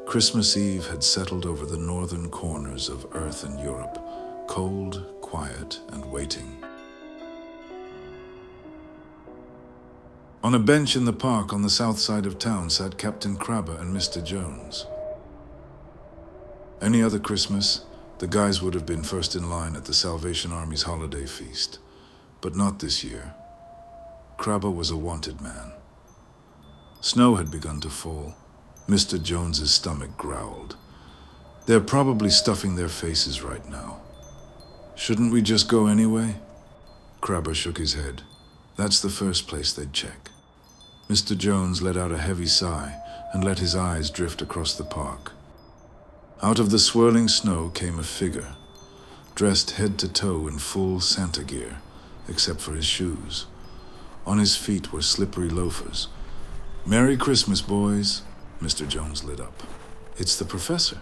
Christmas Eve had settled over the northern corners of Earth and Europe, cold, quiet, and waiting. On a bench in the park on the south side of town sat Captain Krabba and Mr. Jones. Any other Christmas, the guys would have been first in line at the Salvation Army's holiday feast, but not this year. Krabba was a wanted man. Snow had begun to fall. Mr. Jones's stomach growled. They're probably stuffing their faces right now. Shouldn't we just go anyway? Krabba shook his head. That's the first place they'd check. Mr. Jones let out a heavy sigh and let his eyes drift across the park. Out of the swirling snow came a figure, dressed head to toe in full Santa gear, except for his shoes. On his feet were slippery loafers. "Merry Christmas, boys," Mr. Jones lit up. "It's the Professor."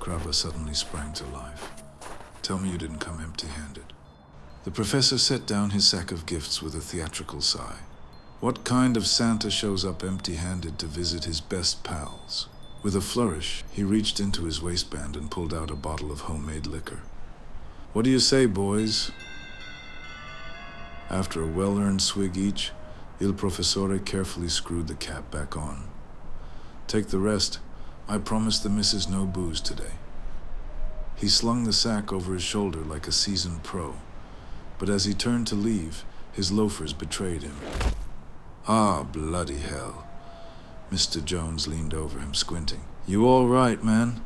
Krabba suddenly sprang to life. "Tell me you didn't come empty-handed." The Professor set down his sack of gifts with a theatrical sigh. What kind of Santa shows up empty-handed to visit his best pals? With a flourish, he reached into his waistband and pulled out a bottle of homemade liquor. "What do you say, boys?" After a well-earned swig each, Il Professore carefully screwed the cap back on. "Take the rest. I promised the missus no booze today." He slung the sack over his shoulder like a seasoned pro, but as he turned to leave, his loafers betrayed him. "Ah, bloody hell." Mr. Jones leaned over him, squinting. "You all right, man?"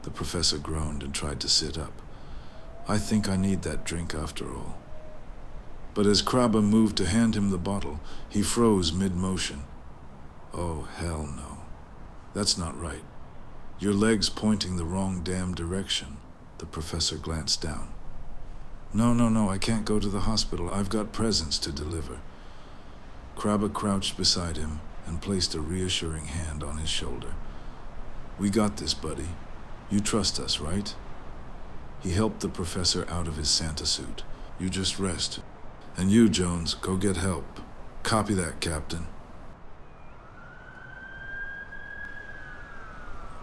The Professor groaned and tried to sit up. "I think I need that drink after all." But as Krabba moved to hand him the bottle, he froze mid-motion. "Oh, hell no. That's not right. Your leg's pointing the wrong damn direction." The Professor glanced down. No, I can't go to the hospital. I've got presents to deliver." Krabba crouched beside him and placed a reassuring hand on his shoulder. "We got this, buddy. You trust us, right?" He helped the Professor out of his Santa suit. "You just rest. And you, Jones, go get help." "Copy that, Captain."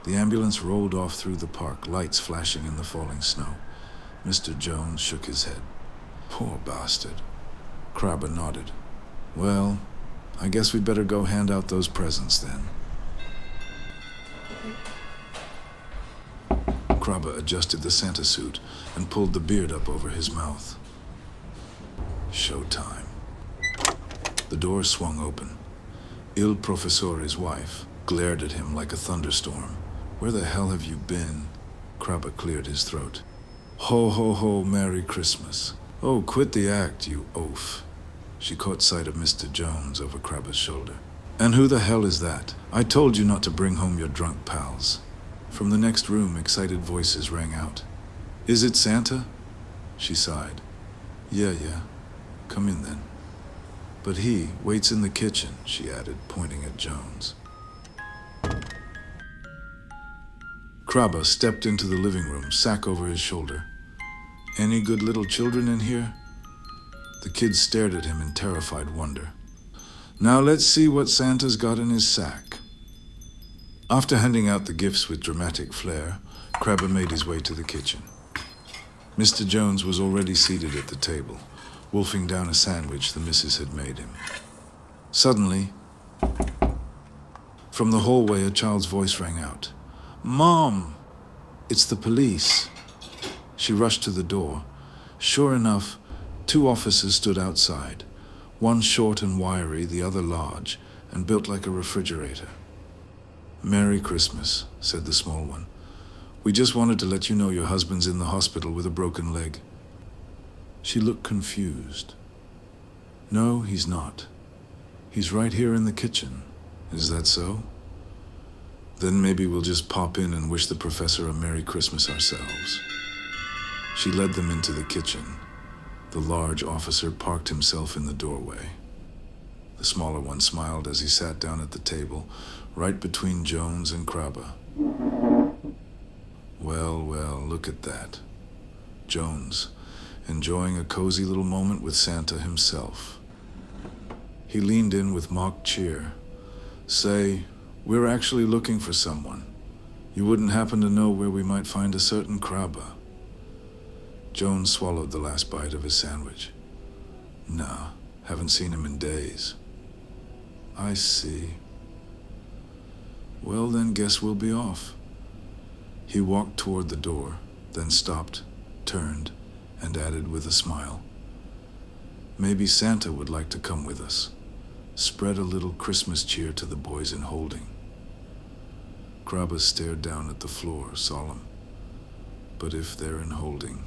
The ambulance rolled off through the park, lights flashing in the falling snow. Mr. Jones shook his head. "Poor bastard." Krabba nodded. "Well, I guess we'd better go hand out those presents then." Krabba adjusted the Santa suit and pulled the beard up over his mouth. Showtime. The door swung open. Il Professore's wife glared at him like a thunderstorm. "Where the hell have you been?" Krabba cleared his throat. "Ho, ho, ho, Merry Christmas." "Oh, quit the act, you oaf." She caught sight of Mr. Jones over Krabba's shoulder. "And who the hell is that? I told you not to bring home your drunk pals." From the next room, excited voices rang out. "Is it Santa?" She sighed. Yeah. Come in then." "But he waits in the kitchen," she added, pointing at Jones. Krabba stepped into the living room, sack over his shoulder. "Any good little children in here?" The kids stared at him in terrified wonder. "Now let's see what Santa's got in his sack." After handing out the gifts with dramatic flair, Krabba made his way to the kitchen. Mr. Jones was already seated at the table, wolfing down a sandwich the missus had made him. Suddenly, from the hallway, a child's voice rang out. "Mom!" "It's the police." She rushed to the door. Sure enough, 2 officers stood outside, one short and wiry, the other large, and built like a refrigerator. "Merry Christmas," said the small one. "We just wanted to let you know your husband's in the hospital with a broken leg." She looked confused. "No, he's not. He's right here in the kitchen. Is that so? Then maybe we'll just pop in and wish the Professor a Merry Christmas ourselves." She led them into the kitchen. The large officer parked himself in the doorway. The smaller one smiled as he sat down at the table, right between Jones and Krabba. Well, look at that. Jones, enjoying a cozy little moment with Santa himself. He leaned in with mock cheer. "Say, We're actually looking for someone. You wouldn't happen to know where we might find a certain Krabba? Jones swallowed the last bite of his sandwich. Nah, haven't seen him in days. I see. Well then, guess we'll be off. He walked toward the door, then stopped, turned, and added with a smile, maybe Santa would like to come with us. Spread a little Christmas cheer to the boys in holding. Krabba stared down at the floor, solemn. But if they're in holding,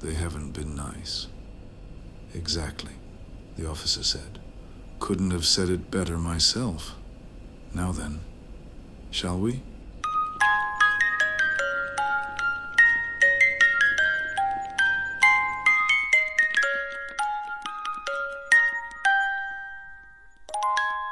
they haven't been nice. Exactly, the officer said. Couldn't have said it better myself. Now then, shall we?